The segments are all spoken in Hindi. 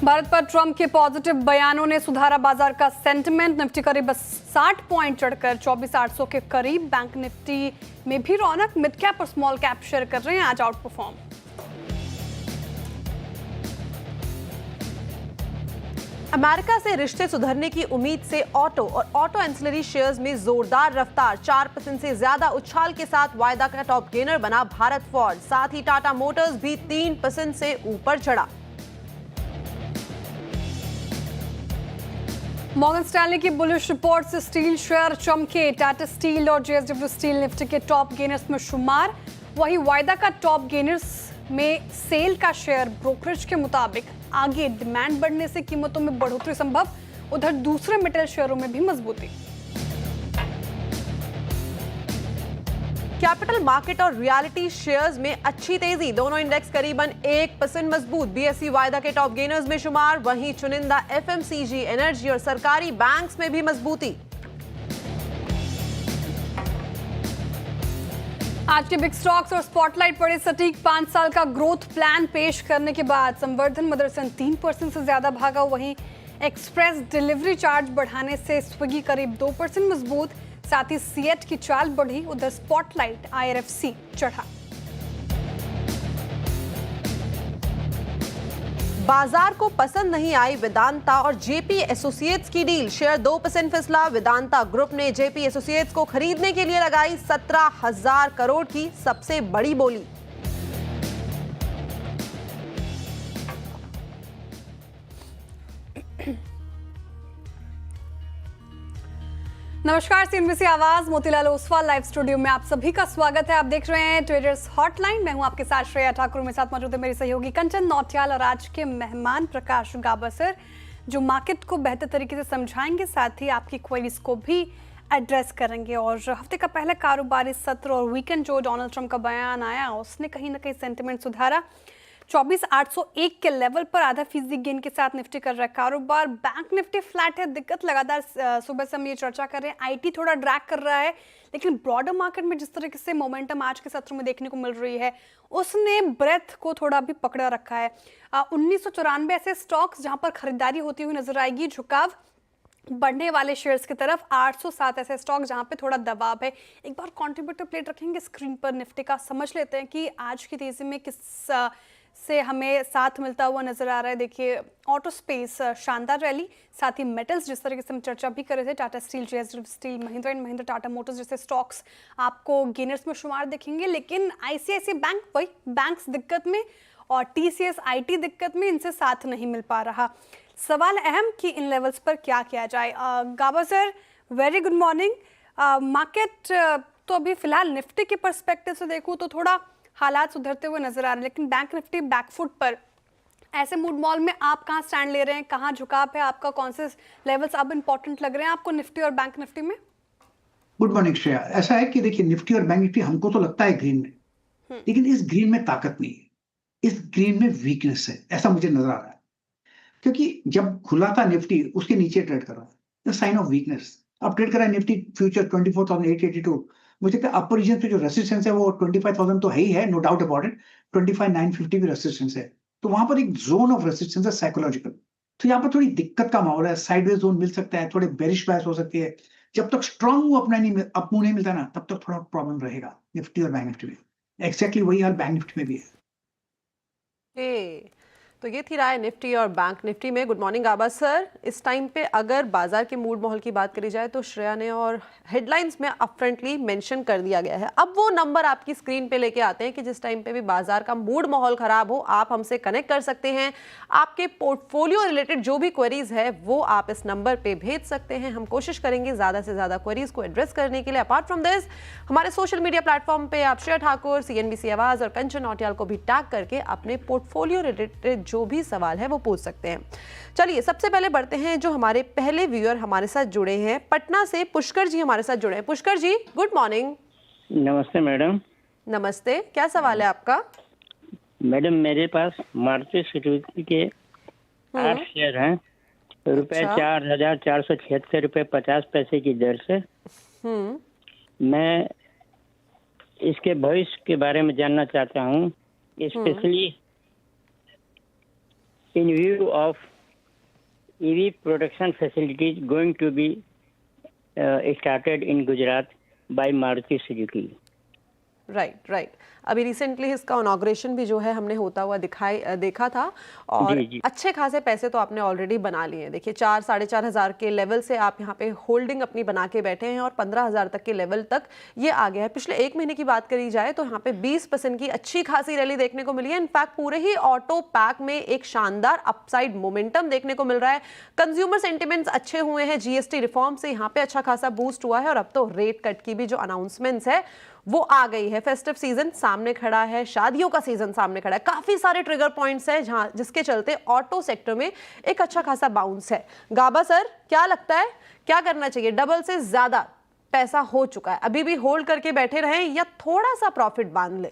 भारत पर ट्रंप के पॉजिटिव बयानों ने सुधारा बाजार का सेंटिमेंट। निफ्टी करीब 60 पॉइंट चढ़कर 24,800 के करीब। बैंक निफ्टी में भी रौनक। मिड कैप और स्मॉल कैप शेयर कर रहे हैं आज आउट परफॉर्म। अमेरिका से रिश्ते सुधरने की उम्मीद से ऑटो और ऑटो एंसिलरी शेयर्स में जोरदार रफ्तार। 4% से ज्यादा उछाल के साथ वायदा का टॉप गेनर बना भारत फोर्ड। साथ ही टाटा मोटर्स भी 3% से ऊपर चढ़ा। मॉर्गन स्टैनली की बुलिश रिपोर्ट से स्टील शेयर चमके। टाटा स्टील और जेएसडब्ल्यू स्टील निफ्टी के टॉप गेनर्स में शुमार। वहीं वायदा का टॉप गेनर्स में सेल का शेयर ब्रोकरेज के मुताबिक आगे। डिमांड बढ़ने से कीमतों में बढ़ोतरी संभव। उधर दूसरे मेटल शेयरों में भी मजबूती। कैपिटल मार्केट और रियलिटी शेयर्स में अच्छी तेजी। दोनों इंडेक्स करीबन 1% मजबूत। बीएसई वायदा के टॉप गेनर्स में शुमार। वहीं चुनिंदा एफएमसीजी, एनर्जी और सरकारी बैंक्स में भी मजबूती। आज के बिग स्टॉक्स और स्पॉटलाइट पड़े सटीक 5 साल का ग्रोथ प्लान पेश करने के बाद संवर्धन मदरसन 3% से ज्यादा भागा। वहीं एक्सप्रेस डिलीवरी चार्ज बढ़ाने से स्विगी करीब 2% मजबूत। साथ ही सीएट की चाल बढ़ी। उधर स्पॉटलाइट आईआरएफसी चढ़ा। बाजार को पसंद नहीं आई वेदांता और जेपी एसोसिएट्स की डील। शेयर 2% फिसला। वेदांता ग्रुप ने जेपी एसोसिएट्स को खरीदने के लिए लगाई 17,000 करोड़ की सबसे बड़ी बोली। नमस्कार, सीएनबीसी आवाज मोतीलाल ओसवाल लाइव स्टूडियो में आप सभी का स्वागत है। आप देख रहे हैं ट्रेडर्स हॉटलाइन। मैं हूं आपके साथ श्रेया ठाकुर। मेरे साथ मौजूद है मेरी सहयोगी कंचन नौटियाल और आज के मेहमान प्रकाश गाबसर, जो मार्केट को बेहतर तरीके से समझाएंगे, साथ ही आपकी क्वेरीज को भी एड्रेस करेंगे। और हफ्ते का पहला कारोबारी सत्र और वीकेंड जो डोनाल्ड ट्रंप का बयान आया, उसने कहीं ना कहीं सेंटिमेंट सुधारा। 24,801 के लेवल पर आधा फीसदी गेन के साथ निफ्टी कर रहा है कारोबार। बैंक निफ्टी फ्लैट है। दिक्कत लगातार सुबह से हम ये चर्चा कर रहे हैं, आईटी थोड़ा ड्रैग कर रहा है, लेकिन ब्रॉडर मार्केट में जिस तरीके से मोमेंटम आज के सत्र में देखने को मिल रही है, उसने ब्रेथ को थोड़ा भी पकड़ा रखा है। 1994 ऐसे स्टॉक्स जहां पर खरीदारी होती हुई नजर आएगी। झुकाव बढ़ने वाले शेयर्स की तरफ। 807 ऐसे स्टॉक जहां पे थोड़ा दबाव है। एक बार कंट्रीब्यूटर प्लेट रखेंगे स्क्रीन पर निफ्टी का, समझ लेते हैं कि आज की तेजी में किस से हमें साथ मिलता हुआ नजर आ रहा है। देखिए, ऑटो स्पेस शानदार रैली, साथ ही मेटल्स जिस तरीके से हम चर्चा भी कर रहे थे, Tata steel, JSW steel, Mahindra and Mahindra, Tata Motors जैसे स्टॉक्स आपको गेनर्स में शुमार दिखेंगे। लेकिन आईसीआईसीआई बैंक, वही बैंक्स दिक्कत में और टीसीएस आईटी दिक्कत में, इनसे साथ नहीं मिल पा रहा। सवाल अहम कि इन लेवल्स पर क्या किया जाए। Gaba sir, very good morning. Market तो अभी फिलहाल निफ्टी के पर्सपेक्टिव से देखूं तो थोड़ा हालात सुधरते हुए नजर आ रहे हैं, लेकिन बैंक निफ्टी बैकफुट पर। ऐसे मूड मॉल में आप कहां स्टैंड ले रहे हैं, कहां झुकाव है आपका, कौन से लेवल्स अब इंपॉर्टेंट लग रहे हैं आपको निफ्टी और बैंक निफ्टी में? Good morning Shreya. ऐसा है कि देखिए, निफ्टी और बैंक निफ्टी हमको तो लगता है ग्रीन में, लेकिन इस ग्रीन में ताकत नहीं है, इस ग्रीन में वीकनेस है, ऐसा मुझे नजर आ रहा है। क्योंकि जब खुला था निफ्टी, उसके नीचे ट्रेड कर रहा है, साइन ऑफ वीकनेस। अब ट्रेड कर रहा है निफ्टी फ्यूचर 24,882। मुझे लगता है अपर रीजन पे जो रेसिस्टेंस है वो 25,000 तो है ही है, नो डाउट अबाउट इट। 25,950 भी रेसिस्टेंस है, तो वहां पर एक जोन ऑफ रेसिस्टेंस है साइकोलॉजिकल। तो यहाँ पर थोड़ी दिक्कत का माहौल है, साइडवेज जोन मिल सकता है, थोड़े बेरिश बायस हो सकती है। जब तक स्ट्रांग मुंह अपना नहीं अप मुंह नहीं मिलता ना, तब तक थोड़ा प्रॉब्लम रहेगा निफ्टी और बैंक निफ्टी में। एक्जैक्टली वही हाल बैंक निफ्टी में भी है। तो ये थी राय निफ्टी और बैंक निफ्टी में। गुड मॉर्निंग आबा सर। इस टाइम पे अगर बाजार के मूड माहौल की बात करी जाए तो श्रेया ने और हेडलाइंस में अपफ्रंटली मेंशन कर दिया गया है। अब वो नंबर आपकी स्क्रीन पे लेके आते हैं कि जिस टाइम पे भी बाजार का मूड माहौल खराब हो, आप हमसे कनेक्ट कर सकते हैं। आपके पोर्टफोलियो रिलेटेड जो भी क्वेरीज है वो आप इस नंबर पे भेज सकते हैं। हम कोशिश करेंगे ज्यादा से ज्यादा क्वेरीज को एड्रेस करने के लिए। अपार्ट फ्रॉम दिस, हमारे सोशल मीडिया प्लेटफॉर्म पे आप श्रेया ठाकुर, सीएनबीसी आवाज और कंचन नौटियाल को भी टैग करके अपने पोर्टफोलियो रिलेटेड जो भी सवाल है वो पूछ सकते हैं। चलिए, सबसे पहले बढ़ते हैं जो हमारे पहले व्यूअर हमारे साथ जुड़े हैं। पटना से पुष्कर जी हमारे साथ जुड़े हैं। पुष्कर जी, गुड मॉर्निंग। नमस्ते मैडम। नमस्ते, क्या सवाल है आपका? मैडम, मेरे पास मारुति सुजुकी के 8 शेयर हैं, रुपए 4,476.50 की दर से। मैं इसके भविष्य के बारे में जानना चाहता हूँ, specially in view of EV production facilities going to be started in Gujarat by Maruti Suzuki. Right अभी रिसेंटली इसका इनॉग्रेशन भी जो है हमने होता हुआ देखा था और जी। अच्छे खासे पैसे तो आपने ऑलरेडी बना लिए हैं। देखिए 4-4.5 के लेवल से आप यहाँ पे होल्डिंग अपनी बना के बैठे हैं और 15,000 तक के लेवल तक ये आ गया है। पिछले 1 महीने की बात करी जाए तो यहाँ पे 20% की अच्छी खासी रैली देखने को मिली है। इनफैक्ट पूरे ही ऑटो पैक में एक शानदार अपसाइड मोमेंटम देखने को मिल रहा है। कंज्यूमर सेंटिमेंट्स अच्छे हुए हैं, जीएसटी रिफॉर्म से यहाँ पे अच्छा खासा बूस्ट हुआ है और अब तो रेट कट की भी जो अनाउंसमेंट्स है वो आ गई है। फेस्टिव सीजन सामने खड़ा है, शादियों का सीजन सामने खड़ा है, काफी सारे ट्रिगर पॉइंट्स हैं जहां जिसके चलते ऑटो सेक्टर में एक अच्छा खासा बाउंस है। गाबा सर, क्या लगता है क्या करना चाहिए? डबल से ज्यादा पैसा हो चुका है, अभी भी होल्ड करके बैठे रहें या थोड़ा सा प्रॉफिट बांध ले?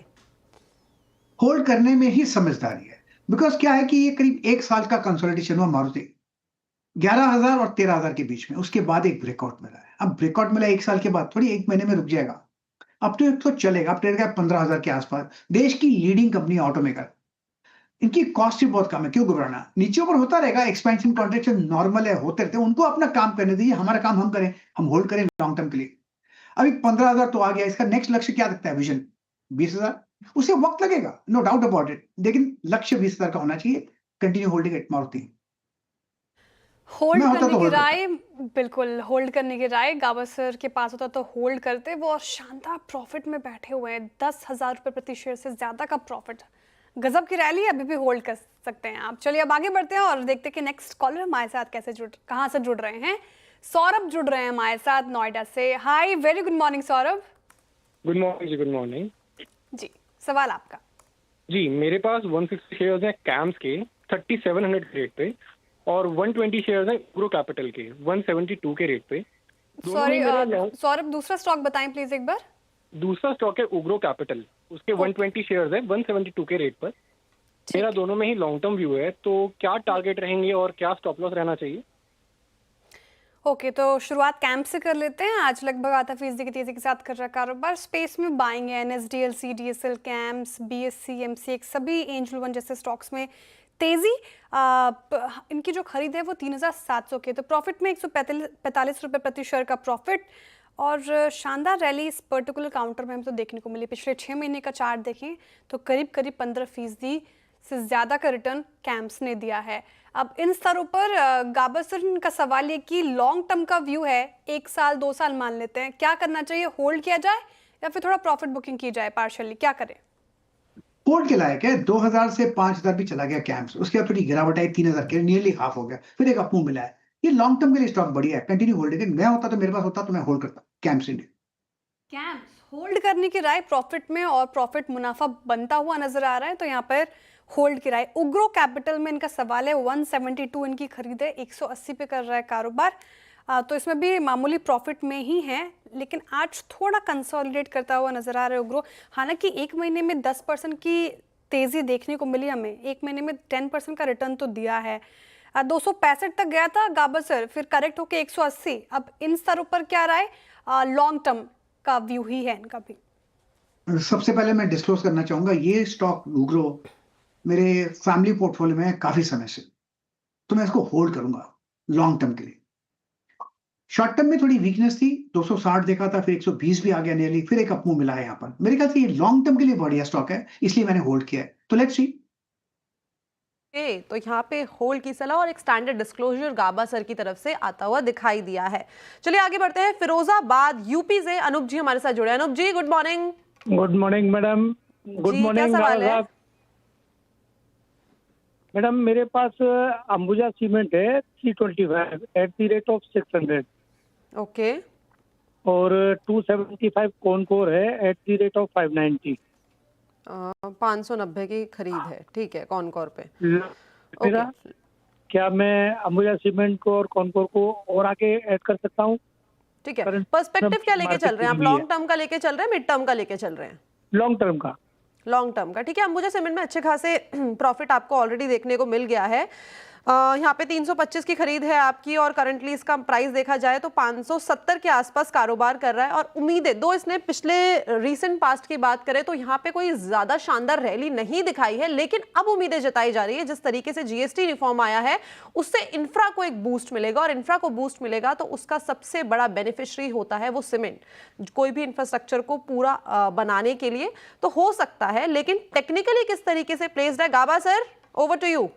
होल्ड करने में ही समझदारी है। बिकॉज क्या है कि ये करीब 1 साल का कंसोलिडेशन हुआ मारुति 11,000 और 13,000 के बीच में, उसके बाद एक ब्रेकआउट मिला है। अब ब्रेकआउट मिला 1 साल के बाद, थोड़ी 1 महीने में रुक जाएगा। अब तो चलेगा, अब ट्रेड का 15,000 के आसपास। देश की लीडिंग कंपनी ऑटोमेकर, इनकी कॉस्ट भी बहुत कम है, क्यों घबराना? नीचे ऊपर होता रहेगा, एक्सपेंशन कॉन्ट्रैक्शन नॉर्मल है, होते रहते हैं, उनको अपना काम करने दीजिए, हमारा काम हम करें, हम होल्ड करें लॉन्ग टर्म के लिए। अभी 15,000 तो आ गया, इसका नेक्स्ट लक्ष्य क्या रखता है विजन? 20,000। उसे वक्त लगेगा, नो डाउट अबाउट इट, लेकिन लक्ष्य 20,000 का होना चाहिए। Continue holding it Maruti. Hold मैं होता करने तो की होल्ड राय, बिल्कुल होल्ड करने की राय गाबा सर के पास होता तो होल्ड करते वो, और शानदार प्रॉफिट में बैठे हुए हैं। 10,000 रुपये प्रति शेयर से ज्यादा का प्रॉफिट, गजब की रैली, अभी भी होल्ड कर सकते हैं आप। चलिए अब आगे बढ़ते हैं और देखते हैं कि नेक्स्ट कॉलर हमारे साथ कहाँ से जुड़ रहे हैं। सौरभ जुड़ रहे हैं हमारे साथ नोएडा से। Hi, very good morning Saurabh. Good morning जी, गुड मॉर्निंग जी, सवाल आपका। जी। मेरे पास 160 शेयर्स हैं कैम्स के 3700 के रेट पे और 120 शेयर्स हैं उग्रो कैपिटल के 172 के रेट पे। सॉरी सौरभ, दूसरा स्टॉक बताएं प्लीज एक बार। दूसरा स्टॉक है उग्रो कैपिटल, उसके 120 शेयर्स हैं 172 के रेट पर। मेरा दोनों में ही लॉन्ग टर्म व्यू है, तो क्या टारगेट रहेंगे और क्या स्टॉप लॉस रहना चाहिए? ओके, तो शुरुआत कैंप से कर लेते हैं। आज लगभग आधा फीसदी की तेजी के साथ कर रहा कारोबार। स्पेस में बाइंग है, NSDLC, DSL, camps, BSC, MCX, सभी एंजल वन जैसे स्टॉक्स में तेजी। इनकी जो खरीद है वो 3,700 के, तो प्रॉफिट में 145 रुपये प्रति शेयर का प्रॉफिट और शानदार रैली इस पर्टिकुलर काउंटर में हमें तो देखने को मिली। पिछले 6 महीने का चार्ट देखें तो करीब 15% से ज़्यादा का रिटर्न कैम्प्स ने दिया है। अब इन स्तरों पर गाबा सर का सवाल ये कि लॉन्ग टर्म का व्यू है, 1 साल 2 साल मान लेते हैं, क्या करना चाहिए? होल्ड किया जाए या फिर थोड़ा प्रॉफिट बुकिंग की जाए पार्शियली, क्या करें? होल्ड के लायक है। 2,000 से 5,000 भी चला गया कैंप्स, उसके बाद थोड़ी गिरावट आई 3,000 के, नियरली हाफ हो गया, फिर एक अपमूव मिला है। ये लॉन्ग टर्म के लिए स्टॉक बढ़िया है, कंटिन्यू होल्ड। मैं होता तो मेरे पास होता तो मैं होल्ड करता कैंप्स इंडिया। कैंप्स होल्ड करने की राय प्रॉफिट में, और प्रॉफिट मुनाफा बनता हुआ नजर आ रहा है, तो यहाँ पर होल्ड की राय। उग्रो कैपिटल में इनका सवाल है, 172 इनकी खरीद है, 180 पे कर रहा है कारोबार, तो इसमें भी मामूली प्रॉफिट में ही है, लेकिन आज थोड़ा कंसोलिडेट करता हुआ नजर आ रहा है उग्रो। हालांकि 1 महीने में 10% की तेजी देखने को मिली हमें, 1 महीने में 10% का रिटर्न तो दिया है। 265 तक गया था गाबा सर, फिर करेक्ट होके 180। अब इन स्तरों पर क्या राय? लॉन्ग टर्म का व्यू ही है इनका भी। सबसे पहले मैं डिस्क्लोज करना चाहूंगा, ये स्टॉक उग्रो मेरे फैमिली पोर्टफोलियो में है काफी समय से, तो मैं इसको होल्ड करूंगा लॉन्ग टर्म के लिए। शॉर्ट टर्म में थोड़ी वीकनेस थी, 260 देखा था, फिर 120 भी आ गया नियरली, फिर एक अपमूव मिला है यहाँ पर। मेरे ख्याल से ये लॉन्ग टर्म के लिए बढ़िया स्टॉक है, इसलिए मैंने होल्ड किया है। तो लेट्स सी। तो यहाँ पे होल्ड की सलाह और एक स्टैंडर्ड डिस्क्लोजर गाबा सर की तरफ से आता हुआ दिखाई दिया है। चलिए आगे बढ़ते हैं। फिरोजाबाद यूपी से अनूप जी हमारे साथ जुड़े हैं। Anoop ji, good morning. Good morning madam. Good morning साहब। मैडम मेरे पास अंबुजा सीमेंट है 325 at the rate of 600। Okay. और 275 कॉनकोर है एट द रेट ऑफ 590। 590 की खरीद है, ठीक है, कॉनकोर पे। मेरा क्या मैं अंबुजा सीमेंट को और कॉनकोर को और आगे ऐड कर सकता हूँ? ठीक है। पर्सपेक्टिव क्या लेके चल रहे हैं आप? लॉन्ग टर्म का लेके चल रहे हैं, मिड टर्म का लेके चल रहे हैं? लॉन्ग टर्म का। लॉन्ग टर्म का, ठीक है। अंबुजा सीमेंट में अच्छे खासे प्रॉफिट आपको ऑलरेडी देखने को मिल गया है। यहाँ पे 325 की खरीद है आपकी और करंटली इसका प्राइस देखा जाए तो 570 के आसपास कारोबार कर रहा है। और उम्मीदें दो इसने पिछले रीसेंट पास्ट की बात करें तो यहाँ पे कोई ज्यादा शानदार रैली नहीं दिखाई है, लेकिन अब उम्मीदें जताई जा रही है जिस तरीके से जीएसटी रिफॉर्म आया है उससे इंफ्रा को एक बूस्ट मिलेगा, और इंफ्रा को बूस्ट मिलेगा तो उसका सबसे बड़ा बेनिफिशियरी होता है वो सीमेंट। कोई भी इंफ्रास्ट्रक्चर को पूरा बनाने के लिए तो हो सकता है, लेकिन टेक्निकली किस तरीके से प्लेस्ड है? Gaba sir, over to you.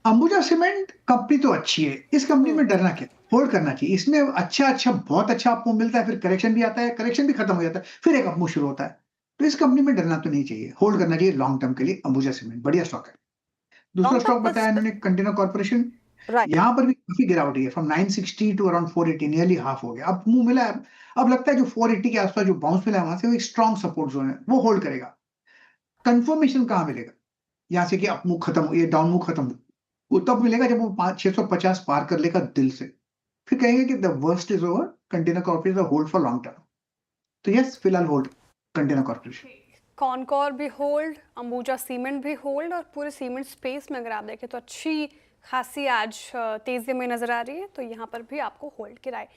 Ambuja cement company तो अच्छी है, इस कंपनी में डरना क्या, होल्ड करना चाहिए। इसमें अच्छा बहुत अच्छा आपको मिलता है, फिर करेक्शन भी आता है, करेक्शन भी खत्म हो जाता है, फिर एक अपमूव शुरू होता है। तो इस कंपनी में डरना तो नहीं चाहिए, होल्ड करना चाहिए लॉन्ग टर्म के लिए। अंबुजा सीमेंट बढ़िया स्टॉक है। दूसरा स्टॉक बताया इन्होंने कंटेनर कॉर्पोरेशन, यहाँ पर भी काफी गिरावट है, from 960 to around 480, nearly half हो गया। अब मुंह मिला है, अब लगता है जो 480 के आसपास जो बाउंस मिला है वहां से वो एक स्ट्रॉन्ग सपोर्ट जोन है, वो होल्ड करेगा। कंफर्मेशन कहाँ मिलेगा यहाँ से कि अप मूव खत्म हो, ये डाउन मूव खत्म हो, वो तब मिलेगा जब वो 650 पार कर लेगा दिल से, फिर कहेंगे कि the worst is over, container corporation hold for long term. तो यस, फिलहाल होल्ड कंटेनर कॉर्पोरेशन। कॉनकॉर भी होल्ड, अंबुजा सीमेंट भी होल्ड, और पूरे सीमेंट स्पेस में अगर आप देखें तो अच्छी खासी आज तेजी में नजर आ रही है, तो यहाँ पर भी आपको होल्ड की राय।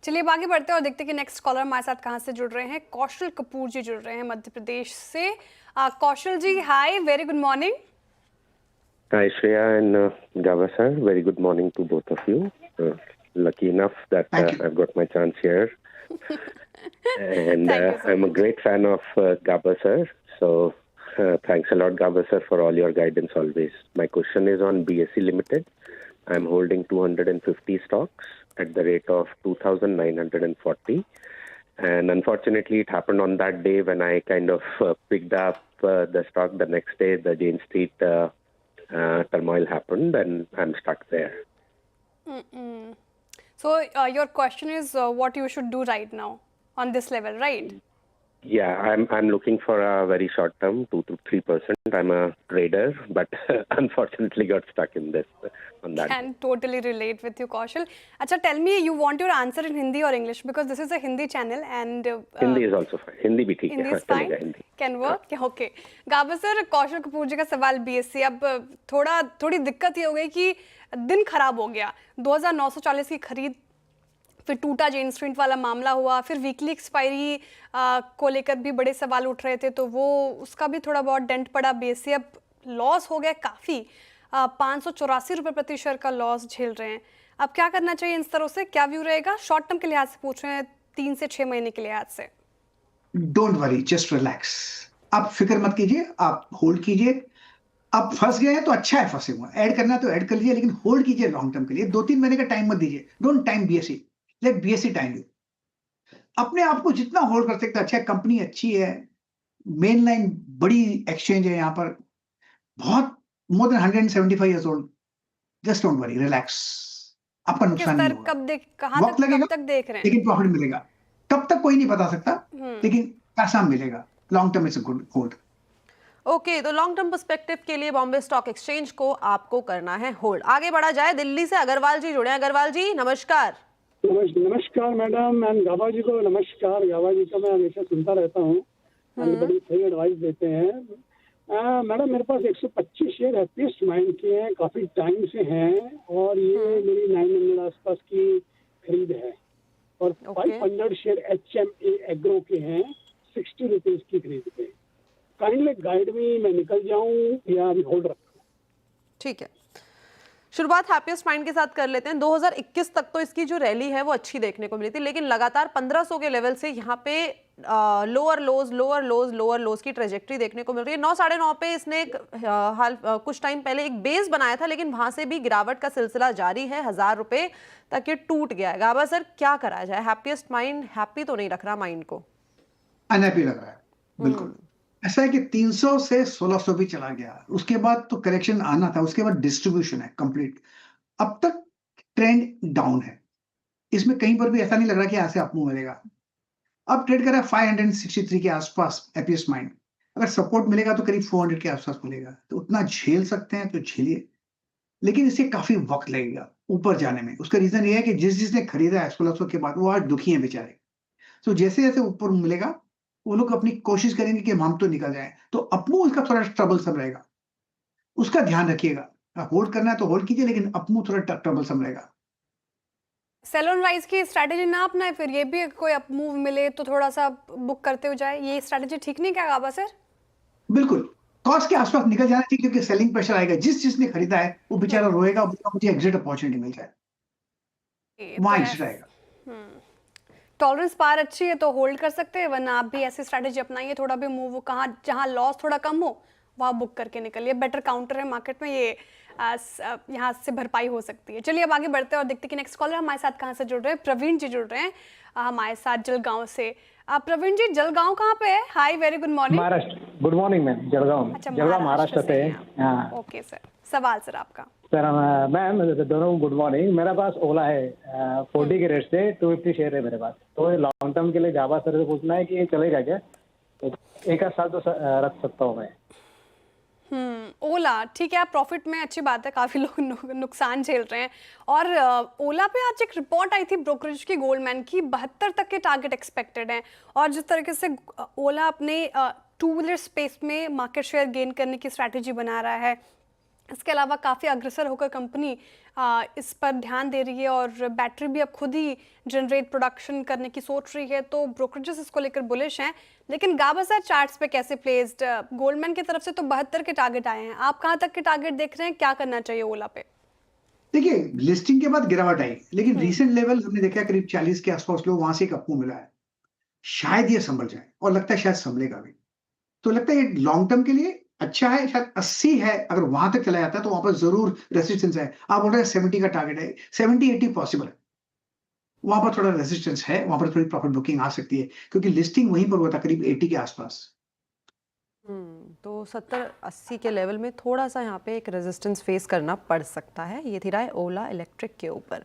चलिए अब आगे बढ़ते हैं और देखते हैं कि नेक्स्ट कॉलर हमारे साथ कहाँ से जुड़ रहे हैं। कौशल कपूर जी जुड़ रहे हैं मध्य प्रदेश से। Kaushal ji, hi, very good morning. Hi Shreya and Gava sir, very good morning to both of you. Lucky enough that I've got my chance here. And I'm a great fan of Gaba sir. So thanks a lot Gaba sir for all your guidance always. My question is on BSE Limited. I'm holding 250 stocks at the rate of 2,940. And unfortunately it happened on that day when I kind of picked up the stock. The next day the Jane Street turmoil happened and I'm stuck there. So your question is what you should do right now on this level, right? Yeah, I'm looking for a very short term, 2 to 3%. I'm a trader, but unfortunately got stuck in this on that. Can totally relate with you, Kaushal. Acha, tell me, you want your answer in Hindi or English, because this is a Hindi channel and Hindi is also fine. Hindi भी ठीक है. Hindi is fine. Hindi. Can work? Yeah, okay. Gaba sir, Kaushal Kapoor ji का सवाल बीएससी। अब थोड़ी दिक्कत ये हो गई कि दिन खराब हो गया। 2940 की खरीद, फिर टूटा जेन स्ट्रीट वाला मामला हुआ, फिर वीकली एक्सपायरी को लेकर भी बड़े सवाल उठ रहे थे, तो वो उसका भी थोड़ा बहुत डेंट पड़ा। बीएससी अब लॉस हो गया काफ़ी, 584 रुपये प्रति शेयर का लॉस झेल रहे हैं। अब क्या करना चाहिए इन स्तरों से, क्या व्यू रहेगा? शॉर्ट टर्म के लिहाज से पूछ रहे हैं, 3 से 6 महीने के लिहाज से। डोंट वरी, जस्ट रिलैक्स, आप फिक्र मत कीजिए, आप होल्ड कीजिए। आप फंस गए हैं तो अच्छा है, फंसे हुए ऐड करना तो ऐड कर लीजिए, लेकिन होल्ड कीजिए लॉन्ग टर्म के लिए। 2-3 महीने का टाइम मत दीजिए, don't time BSc, let BSc time you. अपने आप को जितना होल्ड कर सकते हैं अच्छा है, कंपनी अच्छी है, मेन लाइन बड़ी एक्सचेंज है यहाँ पर, बहुत more than 175 years old. Just don't worry, relax, आपका नुकसान नहीं होगा। वक्त लगेगा, कब तक देख रहे हैं, लेकिन प्रॉफिट मिलेगा। कब तक कोई नहीं बता सकता, लेकिन पैसा मिलेगा। Long term is a good hold. Okay, तो लॉन्ग टर्म पर्सपेक्टिव के लिए बॉम्बे स्टॉक एक्सचेंज को आपको करना है होल्ड। आगे बढ़ा जाए, दिल्ली से अग्रवाल जी जुड़े हैं। अग्रवाल जी, नमस्कार। नमस्कार मैडम, एंड गाबा जी को नमस्कार। गाबा जी को मैं हमेशा सुनता रहता हूँ, बड़ी सही एडवाइस देते हैं। मैडम मेरे पास 125 शेयर हैप्पीएस्ट माइंड के हैं, काफी टाइम से हैं, और ये मेरी 900 आसपास की खरीद है, और 500 शेयर HMA एग्रो के हैं, 60 रुपीज की खरीद पे। काइंडली गाइड में मैं निकल जाऊं या अभी होल्ड रखूं? ठीक है, शुरुआत हैप्पीएस्ट माइंड के साथ कर लेते हैं। 2021 तक तो इसकी जो रैली है वो अच्छी देखने को मिली थी, लेकिन लगातार 1500 के लेवल से यहाँ पे लोअर लोज की ट्रेजेक्टरी देखने को मिल रही है। 9-9.5 पे इसने कुछ टाइम पहले एक बेस बनाया था, लेकिन वहां से भी गिरावट का सिलसिला जारी है। 1000 रुपए तक ये टूट गया है। गाबा सर, क्या करा जाए? हैप्पीएस्ट माइंड हैप्पी तो नहीं रख रहा माइंड को, अनहैप्पी लग रहा है बिल्कुल। ऐसा है कि 300 से 1600 भी चला गया, उसके बाद तो करेक्शन आना था, उसके बाद डिस्ट्रीब्यूशन है कंप्लीट। अब तक ट्रेंड डाउन है, इसमें कहीं पर भी ऐसा नहीं लग रहा कि यहाँ से अप मूव मिलेगा। अब ट्रेड कर रहा है 563 के आसपास हैप्पीएस्ट माइंड। अगर सपोर्ट मिलेगा तो करीब 400 के आसपास मिलेगा, तो उतना झेल सकते हैं तो झेलिए, लेकिन इसे काफी वक्त लगेगा ऊपर जाने में। उसका रीजन ये है कि जिसने खरीदा है 1600 के बाद वो आज दुखी है बेचारे। तो जैसे जैसे ऊपर मिलेगा वो लोग अपनी कोशिश करेंगे कि हम तो निकल जाएं, तो अपमूव उसका थोड़ा ट्रबल सब रहेगा, उसका ध्यान रखिएगा। होल्ड करना है तो होल्ड कीजिए, लेकिन अपमूव थोड़ा ट्रबल समझेगा। सेल ऑन राइज की स्ट्रैटेजी ना अपनाए, फिर ये भी कोई अप मूव मिले तो थोड़ा सा बुक करते हुए जाए, ये स्ट्रैटेजी ठीक नहीं क्या गाबा सर? बिल्कुल, कॉस्ट के आसपास निकल जाना चाहिए, क्योंकि सेलिंग प्रेशर आएगा। जिसने खरीदा है वो बेचारा रोएगा, बोलेगा मुझे एग्जिट अपॉर्चुनिटी मिल जाए, वहां एग्जिट आएगा। टॉलरेंस पार अच्छी है तो होल्ड कर सकते हैं, वरना आप भी ऐसी स्ट्रैटेजी अपनाइए, थोड़ा भी मूव कहाँ जहाँ लॉस थोड़ा कम हो वहाँ बुक करके निकलिए। बेटर काउंटर है मार्केट में, ये यहाँ से भरपाई हो सकती है। चलिए अब आगे बढ़ते हैं और देखते हैं कि नेक्स्ट कॉलर हमारे साथ कहाँ से जुड़ रहे हैं। प्रवीण जी जुड़ रहे हैं हमारे साथ जलगांव से। प्रवीण जी, जलगांव कहाँ पे है? Hi, very good morning. Maharashtra. Good morning ma'am. Jalgaon. अच्छा, जलगांव महाराष्ट्र से है। हाँ ओके सर, सवाल सर आपका। सर मैम दोनों गुड मॉर्निंग। मेरे पास ओला है 40 के रेट से 250 शेयर है मेरे पास, तो लॉन्ग टर्म के लिए गाबा सर से पूछना है कि ये चलेगा क्या? एक आध साल तो रख सकता हूँ मैं। ओला ठीक है, आप प्रॉफिट में, अच्छी बात है। काफ़ी लोग नुकसान झेल रहे हैं। और ओला पे आज एक रिपोर्ट आई थी ब्रोकरेज की, गोल्डमैन की, 72 तक के टारगेट एक्सपेक्टेड हैं। और जिस तरीके से ओला अपने टू व्हीलर स्पेस में मार्केट शेयर गेन करने की स्ट्रैटेजी बना रहा है, इसके अलावा काफ़ी अग्रसर होकर कंपनी इस पर ध्यान दे रही है और बैटरी भी अब खुद ही जनरेट प्रोडक्शन करने की सोच रही है, तो ब्रोकरेजेस इसको लेकर बुलिश हैं। लेकिन गाबा सर, चार्ट्स पे कैसे प्लेस्ड? गोल्डमैन की तरफ से तो 72 के टारगेट आए हैं, आप कहाँ तक के टारगेट देख रहे हैं? क्या करना चाहिए ओला पे? देखिए, लिस्टिंग के बाद गिरावट आई, लेकिन रीसेंट लेवल हमने देखा करीब 40 के आसपास लोग, वहां से एक अपमूव मिला है। शायद ये संभल जाए, और लगता है शायद संभलेगा भी। तो लगता है ये लॉन्ग टर्म के लिए अच्छा है। शायद 80 है, अगर वहां तक चला जाता है तो वहां पर जरूर रेजिस्टेंस है। आप बोल रहे हैं 70 का टारगेट है, 70-80 पॉसिबल है। वहां पर थोड़ा रेजिस्टेंस है, वहां पर थोड़ी प्रॉफिट बुकिंग आ सकती है, क्योंकि लिस्टिंग वहीं पर हुआ था करीब 80 के आसपास। तो 70-80 के लेवल में थोड़ा सा यहाँ पे एक रेजिस्टेंस फेस करना पड़ सकता है। ये थी राय ओला इलेक्ट्रिक के ऊपर।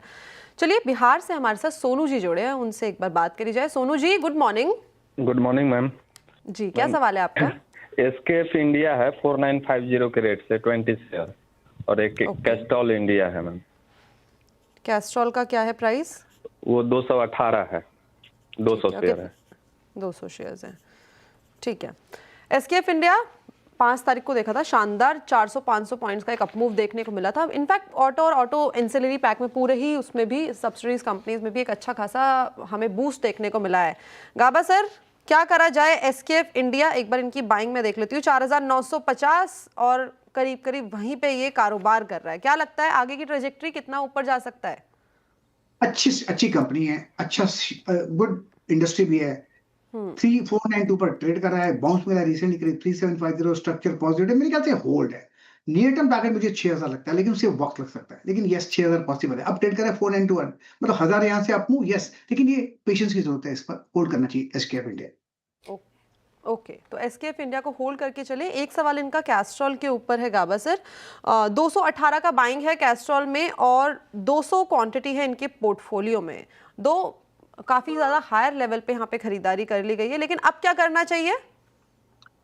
चलिए, बिहार से हमारे साथ सोनू जी जुड़े हैं, उनसे एक बार बात करी जाए। Sonu ji, good morning. Good morning ma'am जी, क्या सवाल है आपका? एसकेएफ इंडिया है 4950 के रेट से 20 शेयर, और एक कैस्ट्रॉल इंडिया है मैम। कैस्ट्रॉल का क्या है प्राइस? वो 218 है, 200 शेयर है। 200 शेयर्स हैं, ठीक है। एसकेएफ इंडिया 5 तारीख को देखा था, शानदार 400-500 पॉइंट्स का एक अपमूव देखने को मिला था। इनफैक्ट ऑटो और ऑटो एंसिलरी पैक में पूरे ही, उसमें भी सब्सिडीज कंपनीज में भी एक अच्छा खासा हमें बूस्ट देखने को मिला है। गाबा सर, क्या करा जाए एसकेएफ इंडिया? एक बार इनकी बाइंग में देख लेती हूँ, 4950 और करीब करीब वहीं पे ये कारोबार कर रहा है। क्या लगता है आगे की ट्रेजेक्टरी कितना ऊपर जा सकता है? अच्छी कंपनी है, अच्छा गुड इंडस्ट्री भी है। 3492 पर ट्रेड कर रहा है, बाउंस मिला रिसेंटली करीब 3750, स्ट्रक्चर पॉजिटिव, मेरे ख्याल से होल्ड है। नियर टर्म टारगेट मुझे 6000 लगता है, लेकिन उसे वक्त लग सकता है। लेकिन यस, 6000 पॉसिबल है। अब ट्रेड कर रहा है 4921, मतलब 1000 यहाँ से अपमूव, यस, लेकिन ये पेशेंस की जरूरत है, इस पर होल्ड करना चाहिए एसकेएफ इंडिया। ओके, तो एसकेएफ इंडिया को होल्ड करके चले। एक सवाल इनका कैस्ट्रॉल के ऊपर है गाबा सर। 218 का बाइंग है कैस्ट्रॉल में और 200 क्वांटिटी है इनके पोर्टफोलियो में। दो काफी ज्यादा हायर लेवल पे यहाँ पे खरीदारी कर ली गई है, लेकिन अब क्या करना चाहिए?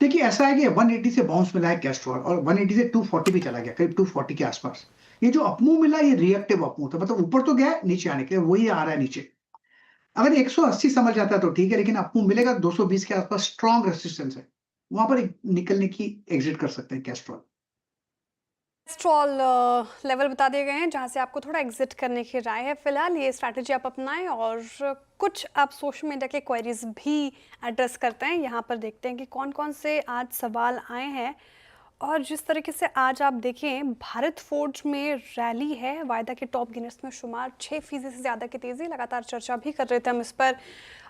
देखिए, ऐसा है कि 180 से बाउंस मिला है कैस्ट्रॉल, और 180 से 240 भी चला गया, करीब 240 के आसपास। ये जो अपमूव मिला, ये रिएक्टिव अपमूव था, मतलब ऊपर तो गया, नीचे आने के वही आ रहा है नीचे। अगर 180 समझ जाता है तो ठीक है, लेकिन अपमूव मिलेगा 220 के आसपास, स्ट्रॉन्ग रेजिस्टेंस है, वहां पर निकलने की एग्जिट कर सकते हैं कैस्ट्रॉल। कैस्ट्रॉल लेवल बता दिए गए हैं जहां से आपको थोड़ा एग्जिट करने की राय है। फिलहाल ये स्ट्रैटेजी आप अपनाएं, और कुछ आप सोशल मीडिया के क्वेरीज भी एड्रेस करते हैं। यहाँ पर देखते हैं कि कौन कौन से आज सवाल आए हैं। और जिस तरीके से आज आप देखें, भारत फोर्ज में रैली है, वायदा के टॉप गेनर्स में शुमार, 6% से ज़्यादा की तेज़ी, लगातार चर्चा भी कर रहे थे हम इस पर।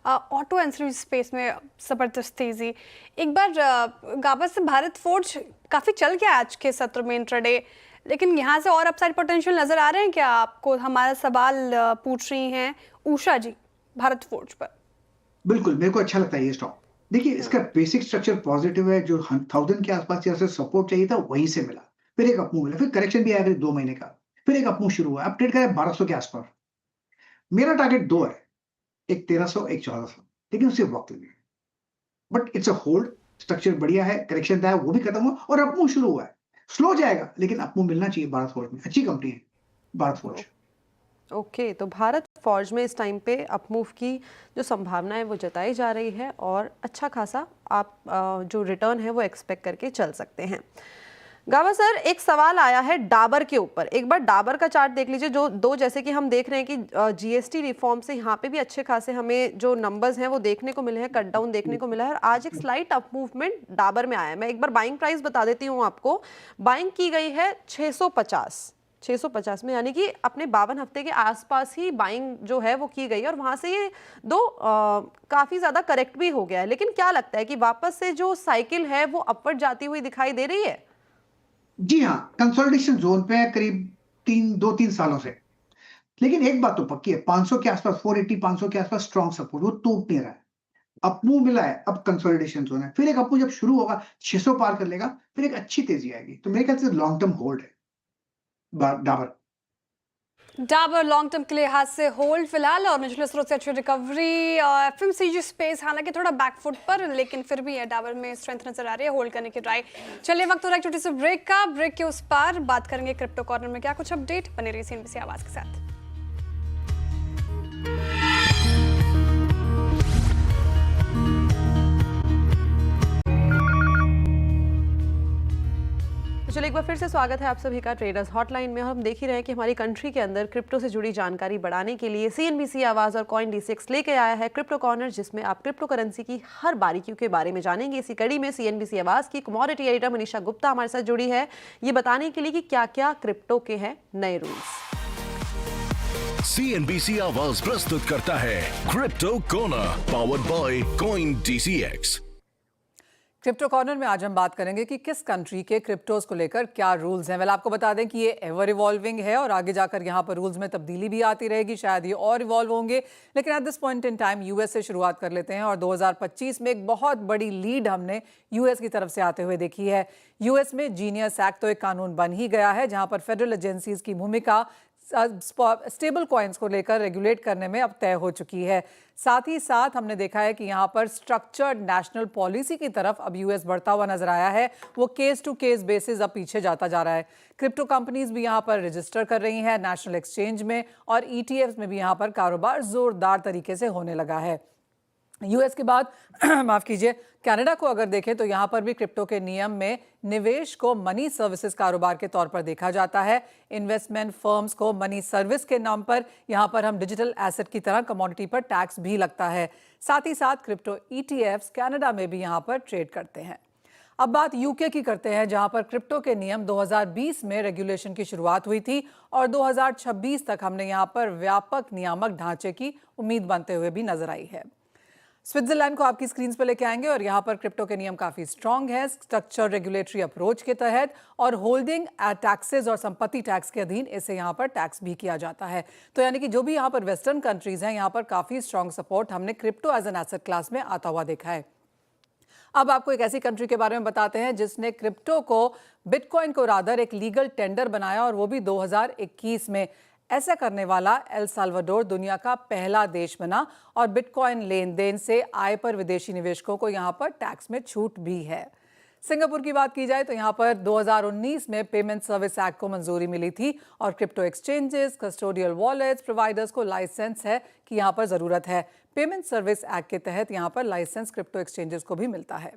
ऑटो एंसिलरी स्पेस में ज़बरदस्त तेज़ी। एक बार गाबा से, भारत फोर्ज काफ़ी चल गया आज के सत्र में इंट्राडे, लेकिन यहाँ से और अपसाइड पोटेंशियल नज़र आ रहे हैं क्या आपको? हमारा सवाल पूछ रही हैं उषा जी भारत फोर्ज पर। बिल्कुल, मेरे को अच्छा लगता है ये स्टॉक। देखिए, इसका बेसिक स्ट्रक्चर पॉजिटिव है, जो 1000 के आसपास जैसे सपोर्ट चाहिए था वहीं से मिला, फिर एक अपमूव मिला, फिर करेक्शन भी आया करीब 2 महीने का, फिर एक अपमूव शुरू हुआ। अब ट्रेड करें 1200 के आसपास। मेरा टारगेट 2 है, एक 1300, एक 1400, लेकिन उसे वक्त लगेगा। But it's a hold, structure बढ़िया है, करेक्शन था वो भी खत्म हुआ और अपमूव शुरू हुआ है। स्लो जाएगा, लेकिन अपमूव मिलना चाहिए भारत फोर्ज में। अच्छी कंपनी है भारत फोर्ज। ओके, तो भारत फौज में इस टाइम पे अपमूव की जो संभावना है वो जताई जा रही है, और अच्छा खासा आप जो रिटर्न है वो एक्सपेक्ट करके चल सकते हैं। गावा सर, एक सवाल आया है डाबर के ऊपर। एक बार डाबर का चार्ट देख लीजिए, जो दो जैसे कि हम देख रहे हैं कि जीएसटी रिफॉर्म से यहाँ पे भी अच्छे खासे हमें जो नंबर्स हैं वो देखने को मिले हैं, कट डाउन देखने को मिला है, और आज एक स्लाइट अप मूवमेंट डाबर में आया है। मैं एक बार बाइंग प्राइस बता देती हूँ आपको। बाइंग की गई है 650 में, यानी कि अपने 52 हफ्ते के आसपास ही बाइंग जो है वो की गई है, और वहां से ये काफी ज्यादा करेक्ट भी हो गया है। लेकिन क्या लगता है कि वापस से जो साइकिल है वो अपवर्ड जाती हुई दिखाई दे रही है? जी हाँ, कंसोलिडेशन जोन पे है करीब 2-3 सालों से। लेकिन एक बात तो पक्की है, 500 के आसपास, 480 500 के आसपास स्ट्रॉन्ग सपोर्ट, वो टूट नहीं रहा है। अपमूव मिला है, अब कंसोलिडेशन जोन है, फिर एक अपमूव जब शुरू होगा 600 पार कर लेगा, फिर एक अच्छी तेजी आएगी। तो मेरे ख्याल से लॉन्ग टर्म होल्ड है डाबर लॉन्ग टर्म के लिए हाथ से होल्ड फिलहाल, और निचले स्रोत से अच्छी रिकवरी। एफएमसीजी स्पेस हालांकि थोड़ा बैकफुट पर, लेकिन फिर भी है डाबर में स्ट्रेंथ नजर आ रही है, होल्ड करने की ट्राई। चलिए वक्त हो रहा है एक छोटे से ब्रेक का। ब्रेक के उस पार बात करेंगे क्रिप्टो कॉर्नर में क्या कुछ अपडेट। बने रही सीएनबीसी आवाज के साथ। चलिए एक बार फिर से स्वागत है आप सभी का ट्रेडर्स हॉटलाइन में। हम देख ही रहे हैं कि हमारी कंट्री के अंदर क्रिप्टो से जुड़ी जानकारी बढ़ाने के लिए सीएनबीसी आवाज और कॉइन D6 लेके आया है क्रिप्टो कॉर्नर, जिसमें आप क्रिप्टो करेंसी की हर बारीकियों के बारे में जानेंगे। इसी कड़ी में सीएनबीसी आवाज की कमोडिटी एडिटर मनीषा गुप्ता हमारे साथ जुड़ी है, ये बताने के लिए कि क्या क्या क्रिप्टो के हैं नए रूल्स। सीएनबीसी आवाज प्रस्तुत करता है crypto corner, powered by coin D6। Crypto corner में आज हम बात करेंगे कि किस कंट्री के क्रिप्टोज को लेकर क्या रूल्स हैं। वेल, आपको बता दें कि ये एवर इवॉल्विंग है और आगे जाकर यहाँ पर रूल्स में तब्दीली भी आती रहेगी, शायद ये और इवॉल्व होंगे। लेकिन at this point in time US से शुरुआत कर लेते हैं, और 2025 में एक बहुत बड़ी लीड हमने यूएस की तरफ से आते हुए देखी है। यूएस में जीनियस एक्ट तो एक कानून बन ही गया है, जहाँ पर फेडरल एजेंसीज की भूमिका स्टेबल कॉइन्स को लेकर रेगुलेट करने में अब तय हो चुकी है। साथ ही साथ हमने देखा है कि यहाँ पर स्ट्रक्चर्ड नेशनल पॉलिसी की तरफ अब यूएस बढ़ता हुआ नजर आया है। वो केस टू केस बेसिस अब पीछे जाता जा रहा है। क्रिप्टो कंपनीज भी यहाँ पर रजिस्टर कर रही हैं नेशनल एक्सचेंज में, और ईटीएफ्स में भी यहाँ पर कारोबार जोरदार तरीके से होने लगा है। यूएस के बाद माफ कीजिए, कनाडा को अगर देखें तो यहाँ पर भी क्रिप्टो के नियम में निवेश को मनी सर्विसेज कारोबार के तौर पर देखा जाता है। इन्वेस्टमेंट फर्म्स को मनी सर्विस के नाम पर यहाँ पर हम डिजिटल एसेट की तरह कमोडिटी पर टैक्स भी लगता है। साथ ही साथ क्रिप्टो ईटीएफ्स कनाडा में भी यहाँ पर ट्रेड करते हैं। अब बात यूके की करते हैं, जहां पर क्रिप्टो के नियम 2020 में रेगुलेशन की शुरुआत हुई थी, और 2026 तक हमने यहाँ पर व्यापक नियामक ढांचे की उम्मीद बनते हुए भी नजर आई है। स्विट्जरलैंड को आपकी स्क्रीन पर लेके आएंगे, और यहाँ पर क्रिप्टो के नियम काफी स्ट्रांग है स्ट्रक्चर रेगुलेटरी अप्रोच के तहत, और होल्डिंग टैक्सेस और संपत्ति टैक्स के अधीन इसे यहाँ पर टैक्स भी किया जाता है। तो यानी कि जो भी यहाँ पर वेस्टर्न कंट्रीज हैं, यहाँ पर काफी स्ट्रांग सपोर्ट हमने crypto as an asset class में आता हुआ देखा है। अब आपको एक ऐसी कंट्री के बारे में बताते हैं जिसने क्रिप्टो को, बिटकॉइन को रादर, एक लीगल टेंडर बनाया, और वो भी 2021 में। ऐसा करने वाला एल साल्वाडोर दुनिया का पहला देश बना, और बिटकॉइन लेन देन से आय पर विदेशी निवेशकों को यहाँ पर टैक्स में छूट भी है। सिंगापुर की बात की जाए तो यहाँ पर 2019 में पेमेंट सर्विस एक्ट को मंजूरी मिली थी, और crypto exchanges, custodial wallets providers को लाइसेंस है कि यहाँ पर ज़रूरत है। पेमेंट सर्विस एक्ट के तहत यहाँ पर लाइसेंस क्रिप्टो एक्सचेंजेस को भी मिलता है।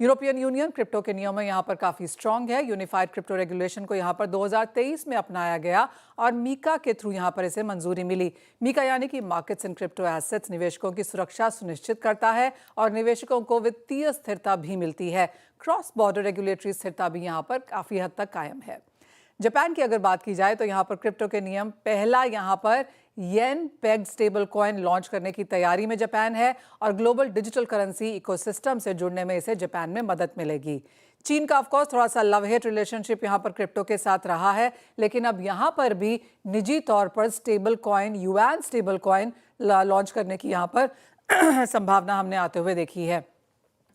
यूरोपियन यूनियन क्रिप्टो के नियमों में यहाँ पर काफ़ी स्ट्रांग है। यूनिफाइड क्रिप्टो रेगुलेशन को यहाँ पर 2023 में अपनाया गया, और मीका के थ्रू यहाँ पर इसे मंजूरी मिली। मीका यानी कि मार्केट्स इन क्रिप्टो एसेट्स निवेशकों की सुरक्षा सुनिश्चित करता है, और निवेशकों को वित्तीय स्थिरता भी मिलती है। क्रॉस बॉर्डर रेगुलेटरी स्थिरता भी यहाँ पर काफ़ी हद तक कायम है। जापान की अगर बात की जाए तो यहाँ पर क्रिप्टो के नियम, पहला यहाँ पर येन पेग्ड स्टेबल कॉइन लॉन्च करने की तैयारी में जापान है, और ग्लोबल डिजिटल करेंसी इकोसिस्टम से जुड़ने में इसे जापान में मदद मिलेगी। चीन का ऑफकोर्स थोड़ा सा लव हेट रिलेशनशिप यहाँ पर क्रिप्टो के साथ रहा है, लेकिन अब यहाँ पर भी निजी तौर पर stable coin, yuan stable coin launch करने की यहाँ पर संभावना हमने आते हुए देखी है।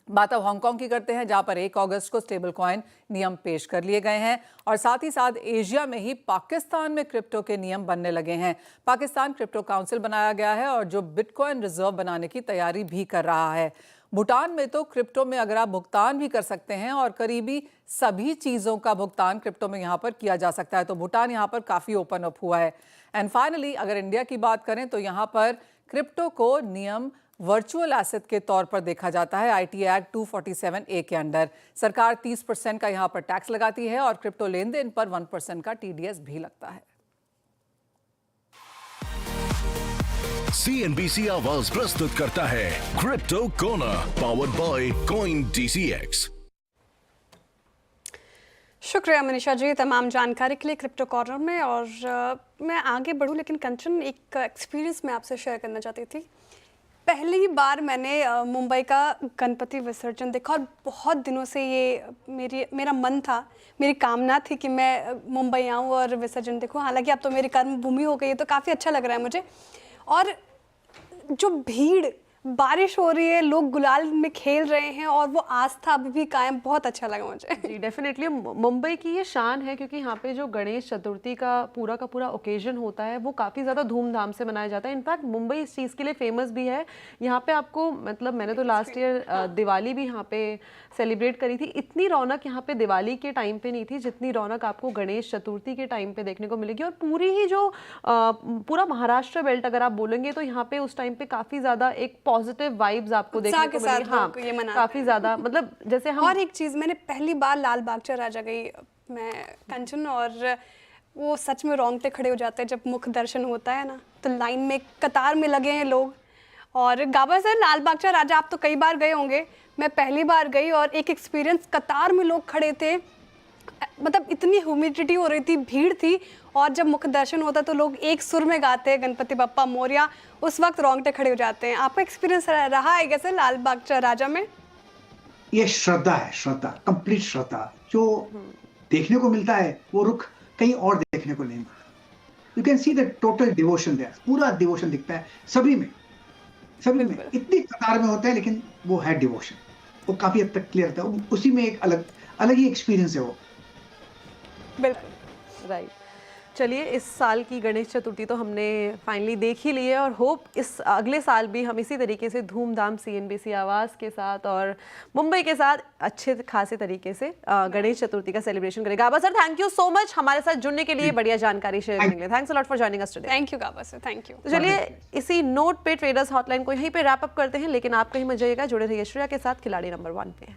बात अब हांगकांग की करते हैं, जहां पर 1 अगस्त को स्टेबल कॉइन नियम पेश कर लिए गए हैं, और साथ ही साथ एशिया में ही पाकिस्तान में क्रिप्टो के नियम बनने लगे हैं। पाकिस्तान क्रिप्टो काउंसिल बनाया गया है, और जो बिटकॉइन रिजर्व बनाने की तैयारी भी कर रहा है। भूटान में तो क्रिप्टो में अगर आप भुगतान भी कर सकते हैं, और करीबी सभी चीज़ों का भुगतान क्रिप्टो में यहाँ पर किया जा सकता है, तो भूटान यहाँ पर काफ़ी ओपन अप हुआ है। एंड फाइनली अगर इंडिया की बात करें तो यहाँ पर क्रिप्टो को नियम वर्चुअल एसेट के तौर पर देखा जाता है आईटी एक्ट 247A के अंडर। सरकार 30% का यहाँ पर टैक्स लगाती है और क्रिप्टो लेन देन पर 1% का TDS भी लगता है। CNBC आवाज प्रस्तुत करता है crypto corner, powered by coin DCX। शुक्रिया मनीषा जी तमाम जानकारी के लिए क्रिप्टो कॉर्नर में। और मैं आगे बढ़ूं, लेकिन कंचन एक एक्सपीरियंस मैं आपसे शेयर करना चाहती थी। पहली बार मैंने मुंबई का गणपति विसर्जन देखा और बहुत दिनों से ये मेरा मन था, मेरी कामना थी कि मैं मुंबई आऊँ और विसर्जन देखूँ। हालांकि अब तो मेरी कर्मभूमि हो गई है तो काफ़ी अच्छा लग रहा है मुझे। और जो भीड़, बारिश हो रही है, लोग गुलाल में खेल रहे हैं और वो आस्था अभी भी कायम, बहुत अच्छा लगा मुझे। जी डेफिनेटली मुंबई की ये शान है क्योंकि यहाँ पे जो गणेश चतुर्थी का पूरा ओकेजन होता है वो काफ़ी ज़्यादा धूमधाम से मनाया जाता है। इनफैक्ट मुंबई इस चीज़ के लिए फेमस भी है। यहाँ पे आपको मतलब मैंने तो लास्ट ईयर दिवाली भी यहाँ पे सेलिब्रेट करी थी। इतनी रौनक यहाँ पे दिवाली के टाइम पे नहीं थी जितनी रौनक आपको गणेश चतुर्थी के टाइम पे देखने को मिलेगी। और पूरी ही जो पूरा महाराष्ट्र बेल्ट अगर आप बोलेंगे तो यहाँ पे उस टाइम पे काफ़ी ज़्यादा एक पॉजिटिव वाइब्स आपको देखने को मिलेगी। हाँ, काफ़ी ज़्यादा मतलब जैसे हम। और एक चीज़, मैंने पहली बार लाल बागचा राजा गई मैं कंचन, और वो सच में रोंगटे खड़े हो जाते हैं जब मुख दर्शन होता है ना। तो लाइन में कतार में लगे हैं लोग। और गाबा सर, लाल बागचा राजा आप तो कई बार गए होंगे, मैं पहली बार गई और एक एक्सपीरियंस, कतार में लोग खड़े थे, मतलब इतनी ह्यूमिडिटी हो रही थी, भीड़ थी, और जब मुख दर्शन होता है तो लोग एक सुर में गाते हैं गणपति बप्पा मोरिया, उस वक्त रोंगटे खड़े हो जाते हैं। आपका एक्सपीरियंस रहा है कैसे लाल बागचा राजा में? ये श्रद्धा है, श्रद्धा, कंप्लीट श्रद्धा। जो देखने को मिलता है वो रुख कहीं और देखने को नहीं मिलता। You can see the total devotion there, पूरा डिवोशन दिखता है सभी में, सभी में। इतनी कतार में होता है लेकिन वो है डिवोशन, वो काफी हद तक क्लियर था। उसी में एक अलग ही एक्सपीरियंस है वो। बिल्कुल राइट। चलिए, इस साल की गणेश चतुर्थी तो हमने फाइनली देख ही ली है और होप इस अगले साल भी हम इसी तरीके से धूमधाम CNBC आवाज़ के साथ और मुंबई के साथ अच्छे खासे तरीके से गणेश चतुर्थी का सेलिब्रेशन करें। Gaba sir, thank you so much हमारे साथ जुड़ने के लिए, बढ़िया जानकारी शेयर करने के लिए। Thanks a lot for joining us today. Thank you Gaba sir, thank you. तो चलिए इसी नोट पे ट्रेडर्स हॉटलाइन को यहीं पे रैप अप करते हैं, लेकिन आप कहीं मत जाइएगा, जुड़े रहिए श्रेया के साथ खिलाड़ी नंबर 1 पे।